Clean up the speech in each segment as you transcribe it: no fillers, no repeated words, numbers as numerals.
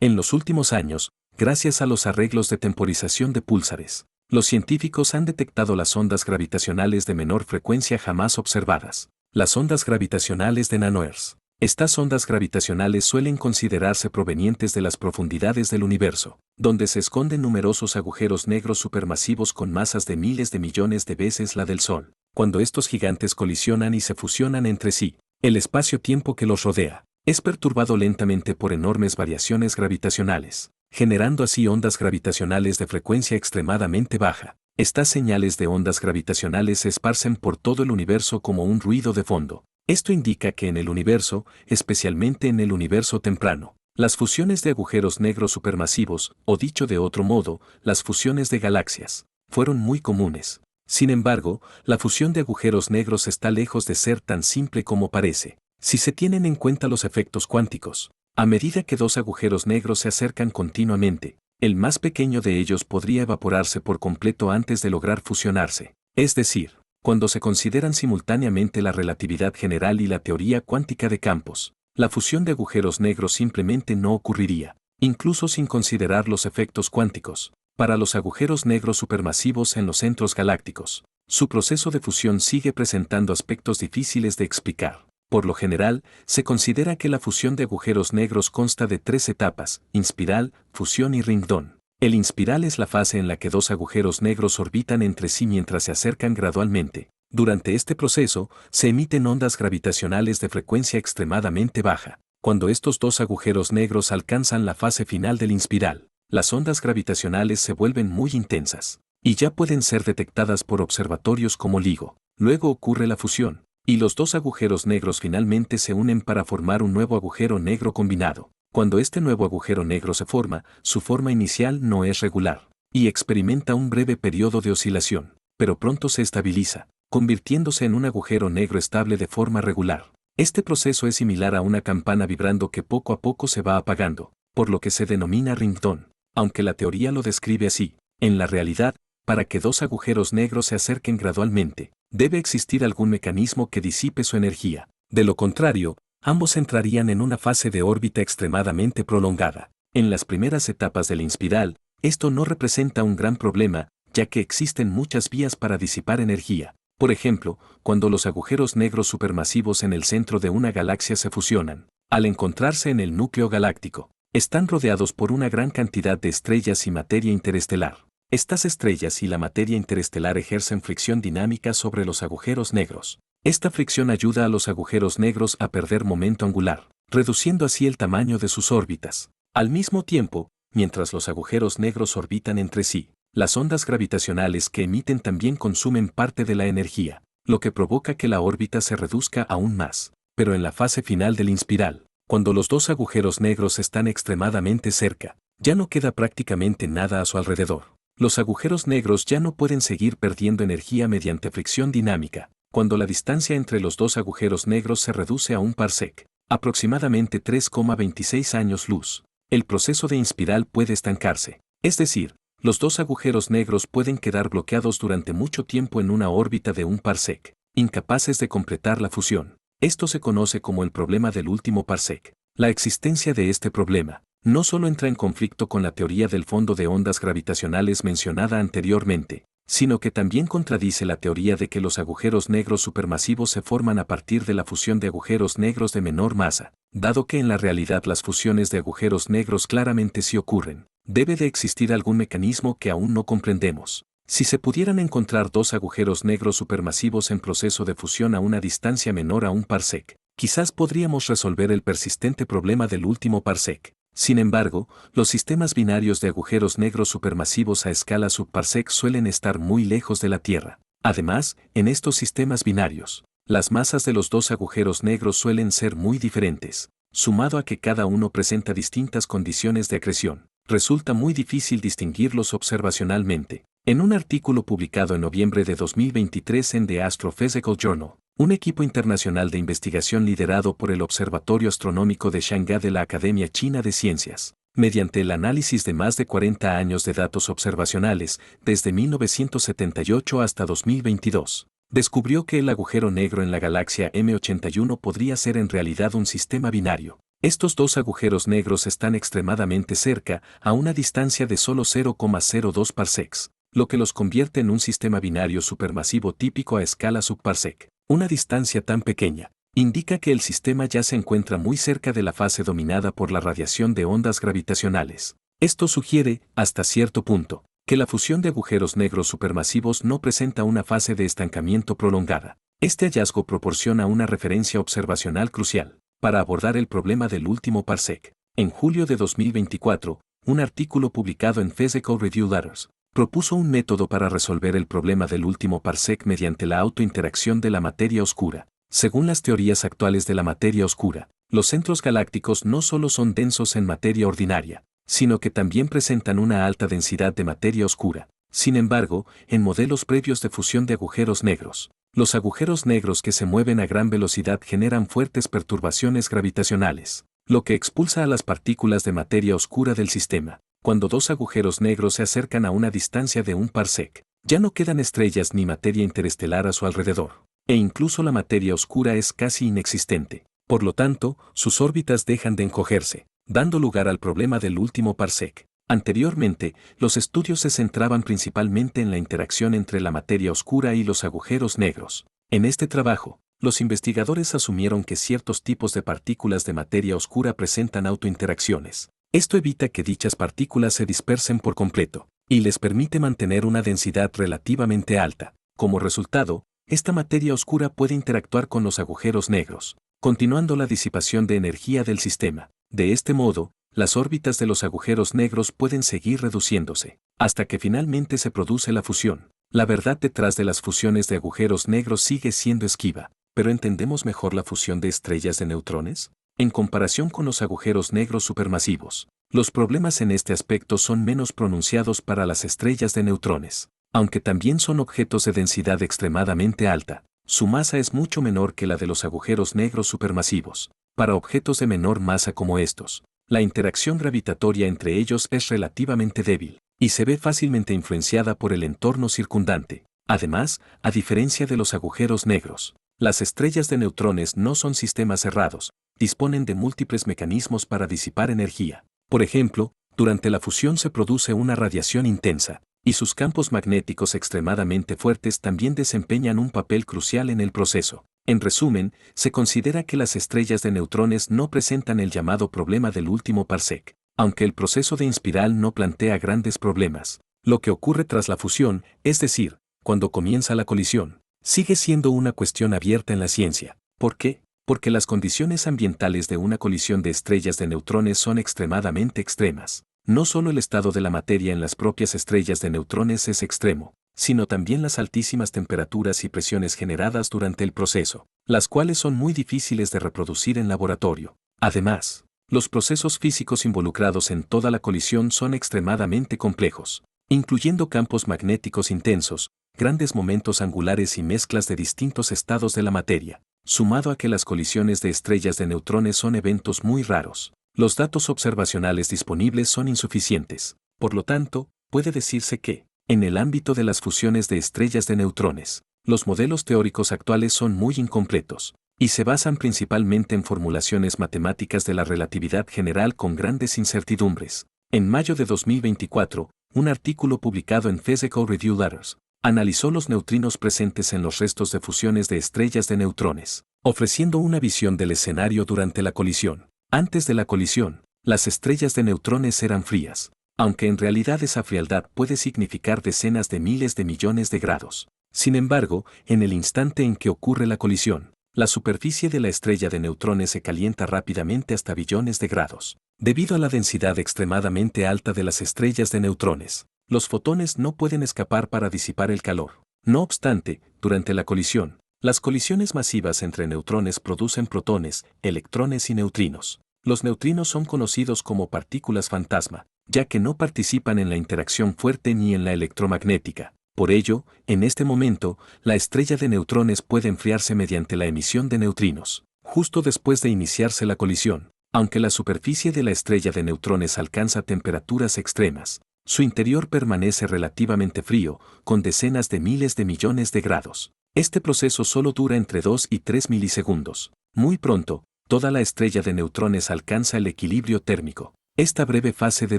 En los últimos años, gracias a los arreglos de temporización de púlsares, los científicos han detectado las ondas gravitacionales de menor frecuencia jamás observadas, las ondas gravitacionales de nanoears. Estas ondas gravitacionales suelen considerarse provenientes de las profundidades del universo, donde se esconden numerosos agujeros negros supermasivos con masas de miles de millones de veces la del Sol. Cuando estos gigantes colisionan y se fusionan entre sí, el espacio-tiempo que los rodea es perturbado lentamente por enormes variaciones gravitacionales, generando así ondas gravitacionales de frecuencia extremadamente baja. Estas señales de ondas gravitacionales se esparcen por todo el universo como un ruido de fondo. Esto indica que en el universo, especialmente en el universo temprano, las fusiones de agujeros negros supermasivos, o dicho de otro modo, las fusiones de galaxias, fueron muy comunes. Sin embargo, la fusión de agujeros negros está lejos de ser tan simple como parece, si se tienen en cuenta los efectos cuánticos. A medida que dos agujeros negros se acercan continuamente, el más pequeño de ellos podría evaporarse por completo antes de lograr fusionarse. Es decir, cuando se consideran simultáneamente la relatividad general y la teoría cuántica de campos, la fusión de agujeros negros simplemente no ocurriría, incluso sin considerar los efectos cuánticos. Para los agujeros negros supermasivos en los centros galácticos, su proceso de fusión sigue presentando aspectos difíciles de explicar. Por lo general, se considera que la fusión de agujeros negros consta de tres etapas: inspiral, fusión y ring-down. El inspiral es la fase en la que dos agujeros negros orbitan entre sí mientras se acercan gradualmente. Durante este proceso, se emiten ondas gravitacionales de frecuencia extremadamente baja. Cuando estos dos agujeros negros alcanzan la fase final del inspiral, las ondas gravitacionales se vuelven muy intensas, y ya pueden ser detectadas por observatorios como LIGO. Luego ocurre la fusión, y los dos agujeros negros finalmente se unen para formar un nuevo agujero negro combinado. Cuando este nuevo agujero negro se forma, su forma inicial no es regular, y experimenta un breve periodo de oscilación, pero pronto se estabiliza, convirtiéndose en un agujero negro estable de forma regular. Este proceso es similar a una campana vibrando que poco a poco se va apagando, por lo que se denomina ring-down. Aunque la teoría lo describe así, en la realidad, para que dos agujeros negros se acerquen gradualmente, debe existir algún mecanismo que disipe su energía. De lo contrario, ambos entrarían en una fase de órbita extremadamente prolongada. En las primeras etapas del inspiral, esto no representa un gran problema, ya que existen muchas vías para disipar energía. Por ejemplo, cuando los agujeros negros supermasivos en el centro de una galaxia se fusionan, al encontrarse en el núcleo galáctico, están rodeados por una gran cantidad de estrellas y materia interestelar. Estas estrellas y la materia interestelar ejercen fricción dinámica sobre los agujeros negros. Esta fricción ayuda a los agujeros negros a perder momento angular, reduciendo así el tamaño de sus órbitas. Al mismo tiempo, mientras los agujeros negros orbitan entre sí, las ondas gravitacionales que emiten también consumen parte de la energía, lo que provoca que la órbita se reduzca aún más. Pero en la fase final del inspiral, cuando los dos agujeros negros están extremadamente cerca, ya no queda prácticamente nada a su alrededor. Los agujeros negros ya no pueden seguir perdiendo energía mediante fricción dinámica. Cuando la distancia entre los dos agujeros negros se reduce a un parsec, aproximadamente 3,26 años luz, el proceso de inspiral puede estancarse. Es decir, los dos agujeros negros pueden quedar bloqueados durante mucho tiempo en una órbita de un parsec, incapaces de completar la fusión. Esto se conoce como el problema del último parsec. La existencia de este problema no solo entra en conflicto con la teoría del fondo de ondas gravitacionales mencionada anteriormente, sino que también contradice la teoría de que los agujeros negros supermasivos se forman a partir de la fusión de agujeros negros de menor masa. Dado que en la realidad las fusiones de agujeros negros claramente sí ocurren, debe de existir algún mecanismo que aún no comprendemos. Si se pudieran encontrar dos agujeros negros supermasivos en proceso de fusión a una distancia menor a un parsec, quizás podríamos resolver el persistente problema del último parsec. Sin embargo, los sistemas binarios de agujeros negros supermasivos a escala subparsec suelen estar muy lejos de la Tierra. Además, en estos sistemas binarios, las masas de los dos agujeros negros suelen ser muy diferentes. Sumado a que cada uno presenta distintas condiciones de acreción, resulta muy difícil distinguirlos observacionalmente. En un artículo publicado en noviembre de 2023 en The Astrophysical Journal, un equipo internacional de investigación liderado por el Observatorio Astronómico de Shanghái de la Academia China de Ciencias, mediante el análisis de más de 40 años de datos observacionales, desde 1978 hasta 2022, descubrió que el agujero negro en la galaxia M81 podría ser en realidad un sistema binario. Estos dos agujeros negros están extremadamente cerca, a una distancia de solo 0,02 parsecs, lo que los convierte en un sistema binario supermasivo típico a escala subparsec. Una distancia tan pequeña indica que el sistema ya se encuentra muy cerca de la fase dominada por la radiación de ondas gravitacionales. Esto sugiere, hasta cierto punto, que la fusión de agujeros negros supermasivos no presenta una fase de estancamiento prolongada. Este hallazgo proporciona una referencia observacional crucial para abordar el problema del último parsec. En julio de 2024, un artículo publicado en Physical Review Letters propuso un método para resolver el problema del último parsec mediante la autointeracción de la materia oscura. Según las teorías actuales de la materia oscura, los centros galácticos no solo son densos en materia ordinaria, sino que también presentan una alta densidad de materia oscura. Sin embargo, en modelos previos de fusión de agujeros negros, los agujeros negros que se mueven a gran velocidad generan fuertes perturbaciones gravitacionales, lo que expulsa a las partículas de materia oscura del sistema. Cuando dos agujeros negros se acercan a una distancia de un parsec, ya no quedan estrellas ni materia interestelar a su alrededor, e incluso la materia oscura es casi inexistente. Por lo tanto, sus órbitas dejan de encogerse, dando lugar al problema del último parsec. Anteriormente, los estudios se centraban principalmente en la interacción entre la materia oscura y los agujeros negros. En este trabajo, los investigadores asumieron que ciertos tipos de partículas de materia oscura presentan autointeracciones. Esto evita que dichas partículas se dispersen por completo, y les permite mantener una densidad relativamente alta. Como resultado, esta materia oscura puede interactuar con los agujeros negros, continuando la disipación de energía del sistema. De este modo, las órbitas de los agujeros negros pueden seguir reduciéndose, hasta que finalmente se produce la fusión. La verdad detrás de las fusiones de agujeros negros sigue siendo esquiva, pero ¿entendemos mejor la fusión de estrellas de neutrones? En comparación con los agujeros negros supermasivos, los problemas en este aspecto son menos pronunciados para las estrellas de neutrones. Aunque también son objetos de densidad extremadamente alta, su masa es mucho menor que la de los agujeros negros supermasivos. Para objetos de menor masa como estos, la interacción gravitatoria entre ellos es relativamente débil, y se ve fácilmente influenciada por el entorno circundante. Además, a diferencia de los agujeros negros, las estrellas de neutrones no son sistemas cerrados, disponen de múltiples mecanismos para disipar energía. Por ejemplo, durante la fusión se produce una radiación intensa, y sus campos magnéticos extremadamente fuertes también desempeñan un papel crucial en el proceso. En resumen, se considera que las estrellas de neutrones no presentan el llamado problema del último parsec, aunque el proceso de inspiral no plantea grandes problemas. Lo que ocurre tras la fusión, es decir, cuando comienza la colisión, sigue siendo una cuestión abierta en la ciencia. ¿Por qué? Porque las condiciones ambientales de una colisión de estrellas de neutrones son extremadamente extremas. No solo el estado de la materia en las propias estrellas de neutrones es extremo, sino también las altísimas temperaturas y presiones generadas durante el proceso, las cuales son muy difíciles de reproducir en laboratorio. Además, los procesos físicos involucrados en toda la colisión son extremadamente complejos, incluyendo campos magnéticos intensos, grandes momentos angulares y mezclas de distintos estados de la materia, sumado a que las colisiones de estrellas de neutrones son eventos muy raros. Los datos observacionales disponibles son insuficientes. Por lo tanto, puede decirse que, en el ámbito de las fusiones de estrellas de neutrones, los modelos teóricos actuales son muy incompletos, y se basan principalmente en formulaciones matemáticas de la relatividad general con grandes incertidumbres. En mayo de 2024, un artículo publicado en Physical Review Letters analizó los neutrinos presentes en los restos de fusiones de estrellas de neutrones, ofreciendo una visión del escenario durante la colisión. Antes de la colisión, las estrellas de neutrones eran frías, aunque en realidad esa frialdad puede significar decenas de miles de millones de grados. Sin embargo, en el instante en que ocurre la colisión, la superficie de la estrella de neutrones se calienta rápidamente hasta billones de grados. Debido a la densidad extremadamente alta de las estrellas de neutrones, los fotones no pueden escapar para disipar el calor. No obstante, durante la colisión, las colisiones masivas entre neutrones producen protones, electrones y neutrinos. Los neutrinos son conocidos como partículas fantasma, ya que no participan en la interacción fuerte ni en la electromagnética. Por ello, en este momento, la estrella de neutrones puede enfriarse mediante la emisión de neutrinos. Justo después de iniciarse la colisión, aunque la superficie de la estrella de neutrones alcanza temperaturas extremas, su interior permanece relativamente frío, con decenas de miles de millones de grados. Este proceso solo dura entre 2 y 3 milisegundos. Muy pronto, toda la estrella de neutrones alcanza el equilibrio térmico. Esta breve fase de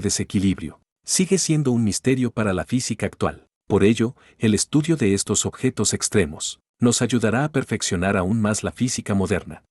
desequilibrio sigue siendo un misterio para la física actual. Por ello, el estudio de estos objetos extremos nos ayudará a perfeccionar aún más la física moderna.